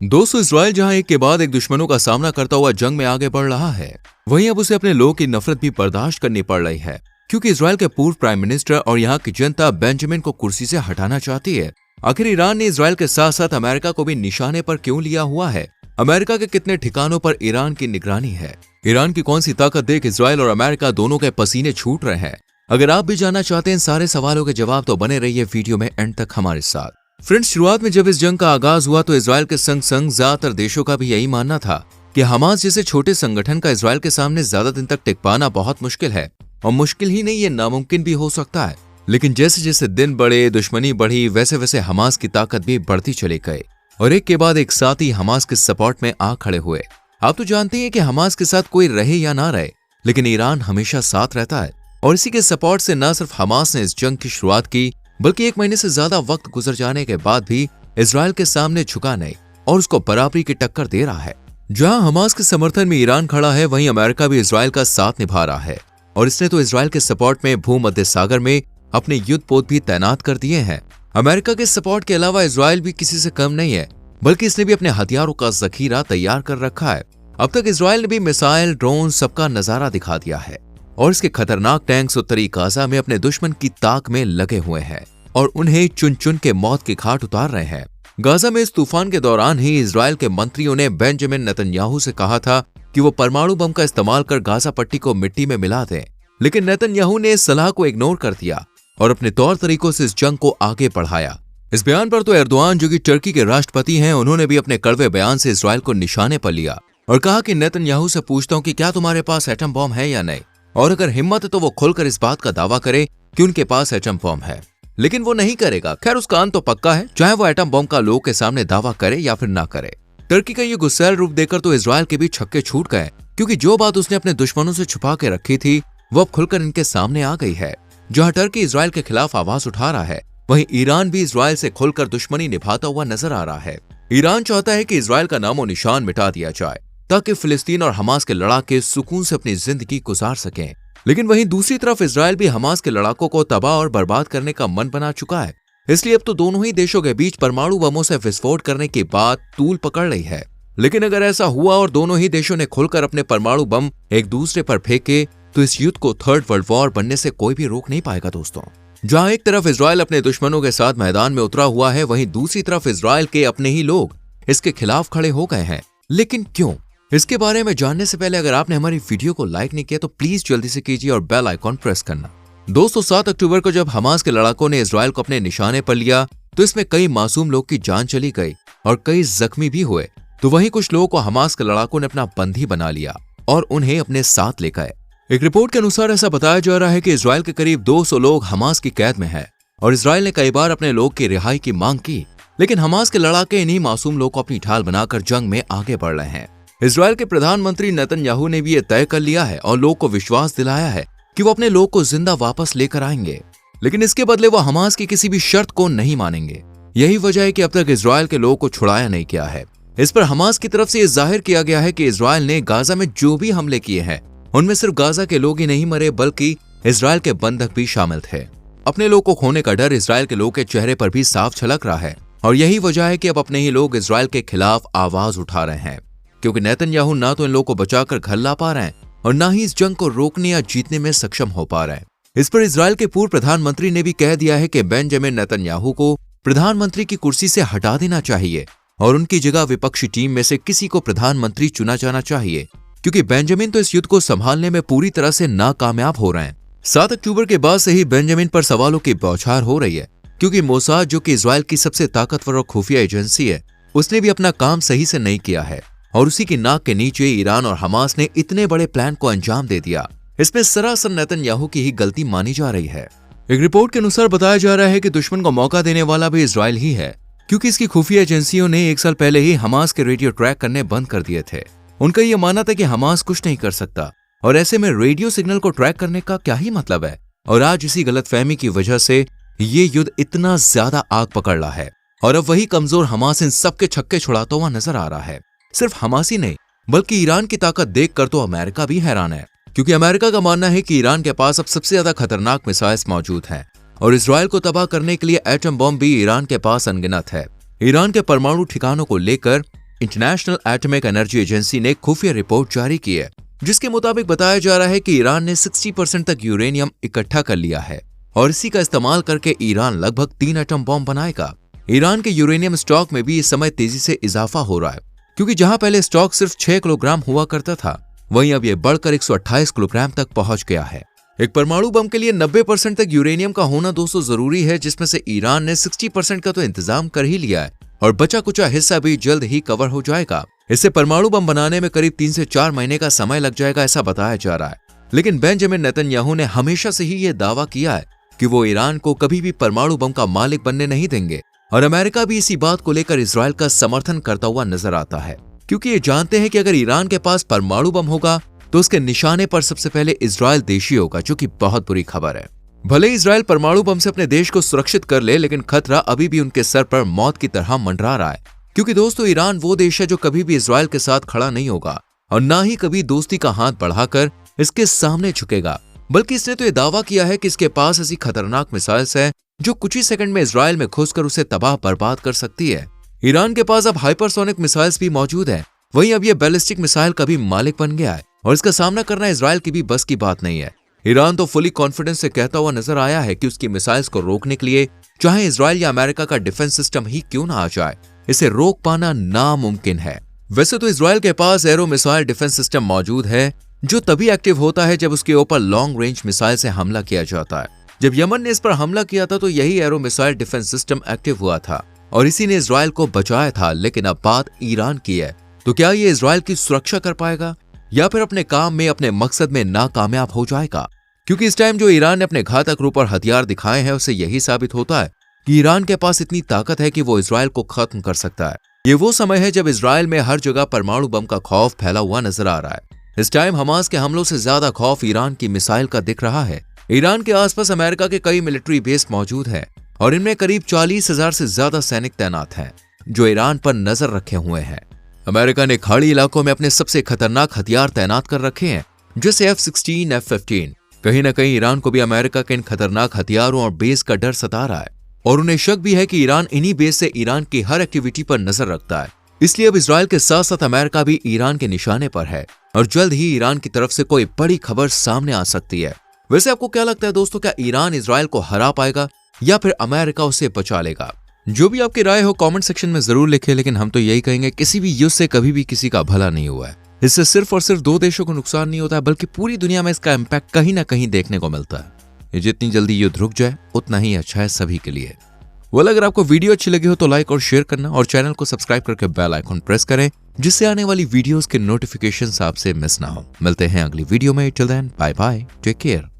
दोस्तों, इजराइल जहां एक के बाद एक दुश्मनों का सामना करता हुआ जंग में आगे बढ़ रहा है, वहीं अब उसे अपने लोगों की नफरत भी बर्दाश्त करनी पड़ रही है, क्योंकि इजराइल के पूर्व प्राइम मिनिस्टर और यहाँ की जनता बेंजामिन को कुर्सी से हटाना चाहती है। आखिर ईरान ने इजराइल के साथ साथ अमेरिका को भी निशाने पर क्यों लिया हुआ है? अमेरिका के कितने ठिकानों पर ईरान की निगरानी है? ईरान की कौन सी ताकत देख इजराइल और अमेरिका दोनों के पसीने छूट रहे हैं? अगर आप भी जानना चाहते हैं इन सारे सवालों के जवाब, तो बने रहिए वीडियो में एंड तक हमारे साथ। फ्रेंड्स, शुरुआत में जब इस जंग का आगाज हुआ तो इजराइल के संग संग ज्यादातर देशों का भी यही मानना था कि हमास जैसे छोटे संगठन का इजराइल के सामने ज्यादा दिन तक टिक पाना बहुत मुश्किल है, और मुश्किल ही नहीं, ये नामुमकिन भी हो सकता है। लेकिन जैसे जैसे दिन बढ़े, दुश्मनी बढ़ी, वैसे वैसे हमास की ताकत भी बढ़ती चली गई और एक के बाद एक साथी हमास के सपोर्ट में आ खड़े हुए। आप तो जानते हैं कि हमास के साथ कोई रहे या ना रहे, लेकिन ईरान हमेशा साथ रहता है, और इसी के सपोर्ट से न सिर्फ हमास ने इस जंग की शुरुआत की, बल्कि 1 महीने से ज्यादा वक्त गुजर जाने के बाद भी इजराइल के सामने झुका नहीं और उसको बराबरी की टक्कर दे रहा है। जहां हमास के समर्थन में ईरान खड़ा है, वहीं अमेरिका भी इजराइल का साथ निभा रहा है, और इसने तो इजराइल के सपोर्ट में भूमध्य सागर में अपने युद्धपोत भी तैनात कर दिए हैं। अमेरिका के सपोर्ट के अलावा इजराइल भी किसी से कम नहीं है, बल्कि इसने भी अपने हथियारों का जखीरा तैयार कर रखा है। अब तक इजराइल ने भी मिसाइल, ड्रोन सबका नजारा दिखा दिया है, और इसके खतरनाक टैंक्स उत्तरी गाजा में अपने दुश्मन की ताक में लगे हुए हैं और उन्हें चुन चुन के मौत की घाट उतार रहे हैं। गाजा में इस तूफान के दौरान ही इजराइल के मंत्रियों ने बेंजामिन नेतन्याहू से कहा था कि वो परमाणु बम का इस्तेमाल कर गाजा पट्टी को मिट्टी में मिला दें, लेकिन नेतन्याहू ने इस सलाह को इग्नोर कर दिया और अपने तौर तरीकों से इस जंग को आगे बढ़ाया। इस बयान पर तो एर्दोआन, जो कि टर्की के राष्ट्रपति हैं, उन्होंने भी अपने कड़वे बयान से इजराइल को निशाने पर लिया और कहा कि नेतन्याहू से पूछता हूं कि क्या तुम्हारे पास एटम बम है या नहीं, और अगर हिम्मत है तो वो खुलकर इस बात का दावा करे कि उनके पास एटम बम है। लेकिन वो नहीं करेगा। खैर, उसका अंत तो पक्का है, चाहे वो एटम बम का लोगों के सामने दावा करे या फिर ना करे। टर्की का ये गुस्सैल रूप देखकर तो इजराइल के भी छक्के छूट गए, क्योंकि जो बात उसने अपने दुश्मनों से छुपा के रखी थी वो अब खुलकर इनके सामने आ गई है। जहां टर्की इजराइल के खिलाफ आवाज उठा रहा है, वहीं ईरान भी इजराइल से खुलकर दुश्मनी निभाता हुआ नजर आ रहा है। ईरान चाहता है कि इजराइल का नामो निशान मिटा दिया जाए, ताकि फिलिस्तीन और हमास के लड़ाके सुकून से अपनी जिंदगी गुजार सकें। लेकिन वहीं दूसरी तरफ इजराइल भी हमास के लड़ाकों को तबाह और बर्बाद करने का मन बना चुका है। इसलिए अब तो दोनों ही देशों के बीच परमाणु बमों से विस्फोट करने की बात तूल पकड़ रही है। लेकिन अगर ऐसा हुआ और दोनों ही देशों ने खुलकर अपने परमाणु बम एक दूसरे पर फेंके, तो इस युद्ध को थर्ड वर्ल्ड वॉर बनने से कोई भी रोक नहीं पाएगा। दोस्तों, जहां एक तरफ इजराइल अपने दुश्मनों के साथ मैदान में उतरा हुआ है, वहीं दूसरी तरफ इजराइल के अपने ही लोग इसके खिलाफ खड़े हो गए हैं। लेकिन क्यों? इसके बारे में जानने से पहले अगर आपने हमारी वीडियो को लाइक नहीं किया तो प्लीज जल्दी से कीजिए और बेल आइकॉन प्रेस करना। दोस्तों, 7 अक्टूबर को जब हमास के लड़ाकों ने इजराइल को अपने निशाने पर लिया, तो इसमें कई मासूम लोग की जान चली गई और कई जख्मी भी हुए। तो वहीं कुछ लोगों को हमास के लड़ाकों ने अपना बंदी बना लिया और उन्हें अपने साथ ले गए। एक रिपोर्ट के अनुसार ऐसा बताया जा रहा है कि इजराइल के करीब 200 लोग हमास की कैद में हैं और इजराइल ने कई बार अपने लोग की रिहाई की मांग की, लेकिन हमास के लड़ाके इन्हीं मासूम लोग को अपनी ढाल बनाकर जंग में आगे बढ़ रहे हैं। इजराइल के प्रधानमंत्री नेतन्याहू ने भी ये तय कर लिया है और लोग को विश्वास दिलाया है कि वो अपने लोग को जिंदा वापस लेकर आएंगे, लेकिन इसके बदले वो हमास की किसी भी शर्त को नहीं मानेंगे। यही वजह है कि अब तक इजराइल के लोगों को छुड़ाया नहीं गया है। इस पर हमास की तरफ से ये जाहिर किया गया है कि इजराइल ने गाजा में जो भी हमले किए हैं, उनमें सिर्फ गाजा के लोग ही नहीं मरे, बल्कि इजराइल के बंधक भी शामिल थे। अपने लोग को खोने का डर इजराइल के लोग के चेहरे पर भी साफ झलक रहा है, और यही वजह है कि अब अपने ही लोग इजराइल के खिलाफ आवाज उठा रहे हैं, क्योंकि नेतन्याहू ना तो इन लोगों को बचाकर घर ला पा रहे हैं और ना ही इस जंग को रोकने या जीतने में सक्षम हो पा रहे हैं। इस पर इजराइल के पूर्व प्रधानमंत्री ने भी कह दिया है कि बेंजामिन नेतन्याहू को प्रधानमंत्री की कुर्सी से हटा देना चाहिए और उनकी जगह विपक्षी टीम में से किसी को प्रधानमंत्री चुना जाना चाहिए, क्योंकि बेंजामिन तो इस युद्ध को संभालने में पूरी तरह से नाकामयाब हो रहे हैं। 7 अक्टूबर के बाद से ही बेंजामिन पर सवालों की बौछार हो रही है, क्योंकि मोसाद, जो कि इजराइल की सबसे ताकतवर और खुफिया एजेंसी है, उसने भी अपना काम सही से नहीं किया है और उसी की नाक के नीचे ईरान और हमास ने इतने बड़े प्लान को अंजाम दे दिया। इसमें सरासर नेतन्याहू की ही गलती मानी जा रही है। एक रिपोर्ट के अनुसार बताया जा रहा है कि दुश्मन को मौका देने वाला भी इजराइल ही है, क्योंकि इसकी खुफिया एजेंसियों ने 1 साल पहले ही हमास के रेडियो ट्रैक करने बंद कर दिए थे। उनका यह मानना था कि हमास कुछ नहीं कर सकता, और ऐसे में रेडियो सिग्नल को ट्रैक करने का क्या ही मतलब है। और आज इसी गलतफहमी की वजह से ये युद्ध इतना ज्यादा आग पकड़ रहा है, और अब वही कमजोर हमास इन सबके छक्के छुड़ाता हुआ नजर आ रहा है। सिर्फ हमास ही नहीं, बल्कि ईरान की ताकत देखकर तो अमेरिका भी हैरान है, क्योंकि अमेरिका का मानना है कि ईरान के पास अब सबसे ज्यादा खतरनाक मिसाइल्स मौजूद हैं और इजराइल को तबाह करने के लिए एटम बम भी ईरान के पास अनगिनत है। ईरान के परमाणु ठिकानों को लेकर इंटरनेशनल एटॉमिक एनर्जी एजेंसी ने खुफिया रिपोर्ट जारी की है, जिसके मुताबिक बताया जा रहा है कि ईरान ने 60% तक यूरेनियम इकट्ठा कर लिया है और इसी का इस्तेमाल करके ईरान लगभग 3 एटम बॉम्ब बनाएगा। ईरान के यूरेनियम स्टॉक में भी इस समय तेजी से इजाफा हो रहा है, क्योंकि जहां पहले स्टॉक सिर्फ 6 किलोग्राम हुआ करता था, वहीं अब यह बढ़कर 128 किलोग्राम तक पहुंच गया है। एक परमाणु बम के लिए 90% तक यूरेनियम का होना दोस्तों जरूरी है, जिसमें से ईरान ने 60% का तो इंतजाम कर ही लिया है और बचा कुचा हिस्सा भी जल्द ही कवर हो जाएगा। इससे परमाणु बम बनाने में करीब 3 से 4 महीने का समय लग जाएगा, ऐसा बताया जा रहा है। लेकिन बेंजामिन नेतन्याहू ने हमेशा से ही यह दावा किया है कि वो ईरान को कभी भी परमाणु बम का मालिक बनने नहीं देंगे और अमेरिका भी इसी बात को लेकर इजराइल का समर्थन करता हुआ नजर आता है, क्योंकि ये जानते हैं कि अगर ईरान के पास परमाणु बम होगा तो उसके निशाने पर सबसे पहले इजराइल देश ही होगा, जो कि बहुत बुरी खबर है। भले इजराइल परमाणु बम से अपने देश को सुरक्षित कर ले, लेकिन खतरा अभी भी उनके सर पर मौत की तरह मंडरा रहा है, क्योंकि दोस्तों ईरान वो देश है जो कभी भी इजराइल के साथ खड़ा नहीं होगा और ना ही कभी दोस्ती का हाथ बढ़ाकर इसके सामने झुकेगा, बल्कि इसने तो यह दावा किया है कि इसके पास ऐसी खतरनाक मिसाइल्स है जो कुछ ही सेकंड में इजराइल में घुसकर उसे तबाह बर्बाद कर सकती है। ईरान के पास अब हाइपरसोनिक मिसाइल्स भी मौजूद है, वहीं अब यह बैलिस्टिक मिसाइल का भी मालिक बन गया है और इसका सामना करना इजराइल की भी बस की बात नहीं है। ईरान तो फुली कॉन्फिडेंस से कहता हुआ नजर आया है कि उसकी मिसाइल्स को रोकने के लिए चाहे इजराइल या अमेरिका का डिफेंस सिस्टम ही क्यों ना आ जाए, इसे रोक पाना नामुमकिन है। वैसे तो इजराइल के पास एरो मिसाइल डिफेंस सिस्टम मौजूद है, जो तभी एक्टिव होता है जब उसके ऊपर लॉन्ग रेंज मिसाइल से हमला किया जाता है। जब यमन ने इस पर हमला किया था तो यही arrow missile defence system active हुआ था और इसी ने इजराइल को बचाया था। लेकिन अब बात ईरान की है, तो क्या ये इजराइल की सुरक्षा कर पाएगा या फिर अपने काम में, अपने मकसद में नाकामयाब हो जाएगा? क्योंकि इस टाइम जो ईरान ने अपने घातक रूप और हथियार दिखाए हैं, उससे यही साबित होता है कि ईरान के पास इतनी ताकत है कि वो इजराइल को खत्म कर सकता है। ये वो समय है जब इजराइल में हर जगह परमाणु बम का खौफ फैला हुआ नजर आ रहा है। इस टाइम हमास के हमलों से ज्यादा खौफ ईरान की मिसाइल का दिख रहा है। ईरान के आसपास अमेरिका के कई मिलिट्री बेस मौजूद हैं और इनमें करीब 40,000 से ज्यादा सैनिक तैनात हैं, जो ईरान पर नजर रखे हुए हैं। अमेरिका ने खाड़ी इलाकों में अपने सबसे खतरनाक हथियार तैनात कर रखे हैं, जैसे F-16, F-15। कहीं न कहीं ईरान को भी अमेरिका के इन खतरनाक हथियारों और बेस का डर सता रहा है और उन्हें शक भी है कि ईरान इन्हीं बेस से ईरान की हर एक्टिविटी पर नजर रखता है। इसलिए अब इजराइल के साथ साथ अमेरिका भी ईरान के निशाने पर है और जल्द ही ईरान की तरफ से कोई बड़ी खबर सामने आ सकती है। वैसे आपको क्या लगता है दोस्तों, क्या ईरान इजराइल को हरा पाएगा या फिर अमेरिका उसे बचा लेगा? जो भी आपकी राय हो कमेंट सेक्शन में जरूर लिखें। लेकिन हम तो यही कहेंगे, किसी भी युद्ध से कभी भी किसी का भला नहीं हुआ है। इससे सिर्फ और सिर्फ 2 देशों को नुकसान नहीं होता है, बल्कि पूरी दुनिया में इसका इम्पैक्ट कहीं ना कहीं देखने को मिलता है। ये जितनी जल्दी युद्ध रुक जाए उतना ही अच्छा है सभी के लिए। अगर आपको वीडियो अच्छी लगी हो तो लाइक और शेयर करना और चैनल को सब्सक्राइब करके बेल आइकन प्रेस करें, जिससे आने वाली वीडियोस के नोटिफिकेशंस आपसे मिस ना हो। मिलते हैं अगली वीडियो में। Till then bye bye, take care.